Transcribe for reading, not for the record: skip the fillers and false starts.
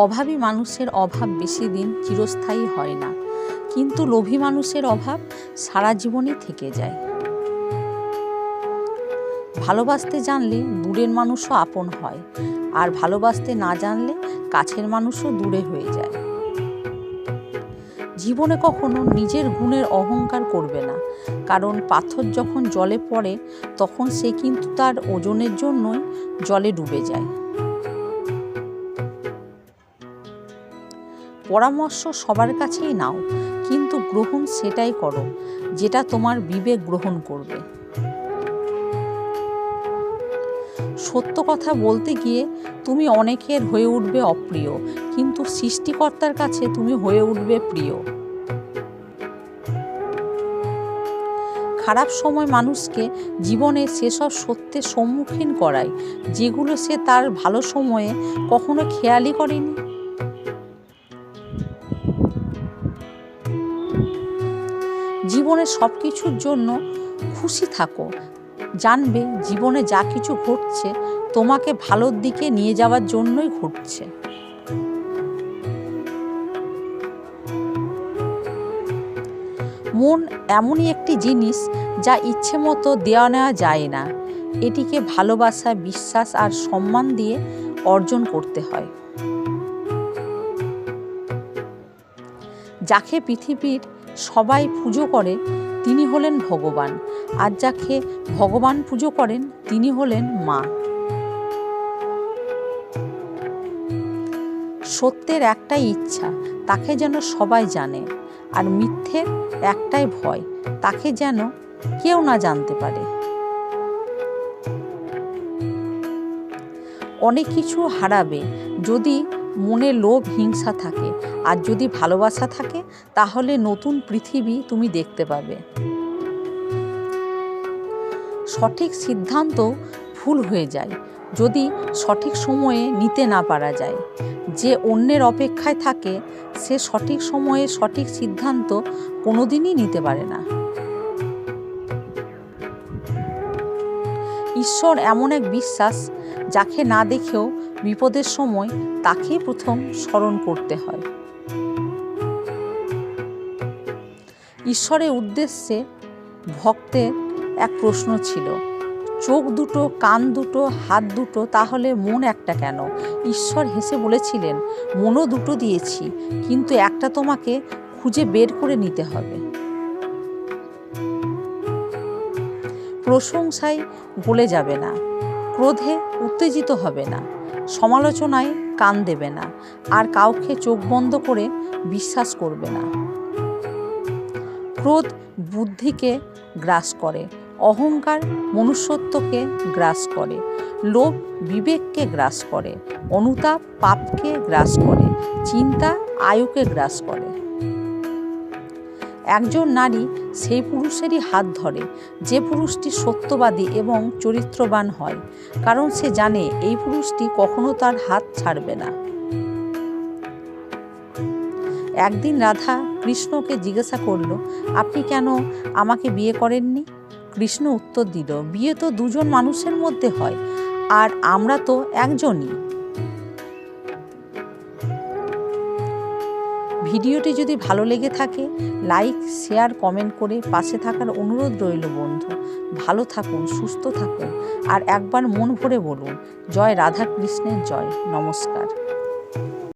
অভাবী মানুষের অভাব বেশি দিন চিরস্থায়ী হয় না, কিন্তু লোভী মানুষের অভাব সারা জীবনই থেকে যায়। ভালোবাসতে জানলে দূরের মানুষও আপন হয়, আর ভালোবাসতে না জানলে কাছের মানুষও দূরে হয়ে যায়। জীবনে কখনো নিজের গুণের অহংকার করবে না, কারণ পাথর যখন জলে পড়ে তখন সে কিন্তু তার ওজনের জন্যই জলে ডুবে যায়। পরামর্শ সবার কাছেই নাও, কিন্তু গ্রহণ সেটাই করো যেটা তোমার বিবেক গ্রহণ করবে। সত্য কথা বলতে গিয়ে তুমি অনেকের হয়ে উঠবে অপ্রিয়, কিন্তু সৃষ্টিকর্তার কাছে তুমি হয়ে উঠবে প্রিয়। খারাপ সময় মানুষকে জীবনে সেসব সত্যের সম্মুখীন করায় যেগুলো সে তার ভালো সময়ে কখনো খেয়ালই করেনি। জীবনে সব কিছুর জন্য খুশি থাকো, জানবে জীবনে যা কিছু ঘটছে তোমাকে ভালোর দিকে নিয়ে যাওয়ার জন্যই ঘটছে। মন এমনই একটি জিনিস যা ইচ্ছে মতো দেওয়া নেওয়া যায় না, এটিকে ভালোবাসা, বিশ্বাস আর সম্মান দিয়ে অর্জন করতে হয়। যাকে পৃথিবীর সবাই পুজো করে তিনি হলেন ভগবান, আর যাকে ভগবান পুজো করেন তিনি হলেন মা। সত্যের একটাই ইচ্ছা, তাকে যেন সবাই জানে, আর মিথ্যের একটাই ভয়, তাকে যেন কেউ না জানতে পারে। অনেক কিছু হারাবে যদি মনে লোভ, হিংসা থাকে, আর যদি ভালোবাসা থাকে তাহলে নতুন পৃথিবী তুমি দেখতে পাবে। সঠিক সিদ্ধান্ত ভুল হয়ে যায় যদি সঠিক সময়ে নিতে না পারা যায়। যে অন্যের অপেক্ষায় থাকে সে সঠিক সময়ে সঠিক সিদ্ধান্ত কোনোদিনই নিতে পারে না। ঈশ্বর এমন এক বিশ্বাস যাকে না দেখেও বিপদের সময় তাকেই প্রথম স্মরণ করতে হয়। ঈশ্বরের উদ্দেশ্যে ভক্তের এক প্রশ্ন ছিল, চোখ দুটো, কান দুটো, হাত দুটো, তাহলে মন একটা কেন? ঈশ্বর হেসে বলেছিলেন, মনও দুটো দিয়েছি, কিন্তু একটা তোমাকে খুঁজে বের করে নিতে হবে। প্রশংসায় গলে যাবে না, ক্রোধে উত্তেজিত হবে না, সমালোচনায় কান দেবে না, আর কাউকে চোখ বন্ধ করে বিশ্বাস করবে না। ক্রোধ বুদ্ধিকে গ্রাস করে, অহংকার মনুষ্যত্বকে গ্রাস করে, লোভ বিবেককে গ্রাস করে, অনুতাপ পাপকে গ্রাস করে, চিন্তা আয়ুকে গ্রাস করে। একজন নারী সেই পুরুষেরই হাত ধরে যে পুরুষটি সত্যবাদী এবং চরিত্রবান হয়, কারণ সে জানে এই পুরুষটি কখনো তার হাত ছাড়বে না। একদিন রাধা কৃষ্ণকে জিজ্ঞাসা করল, আপনি কেন আমাকে বিয়ে করেননি? কৃষ্ণ উত্তর দিল, বিয়ে তো দুজন মানুষের মধ্যে হয়, আর আমরা তো একজনই। ভিডিওটি যদি ভালো লেগে থাকে লাইক, শেয়ার, কমেন্ট করে পাশে থাকার অনুরোধ রইল বন্ধু। ভালো থাকুন, সুস্থ থাকুন, আর একবার মন ভরে বলুন, জয় রাধা কৃষ্ণের জয়। নমস্কার।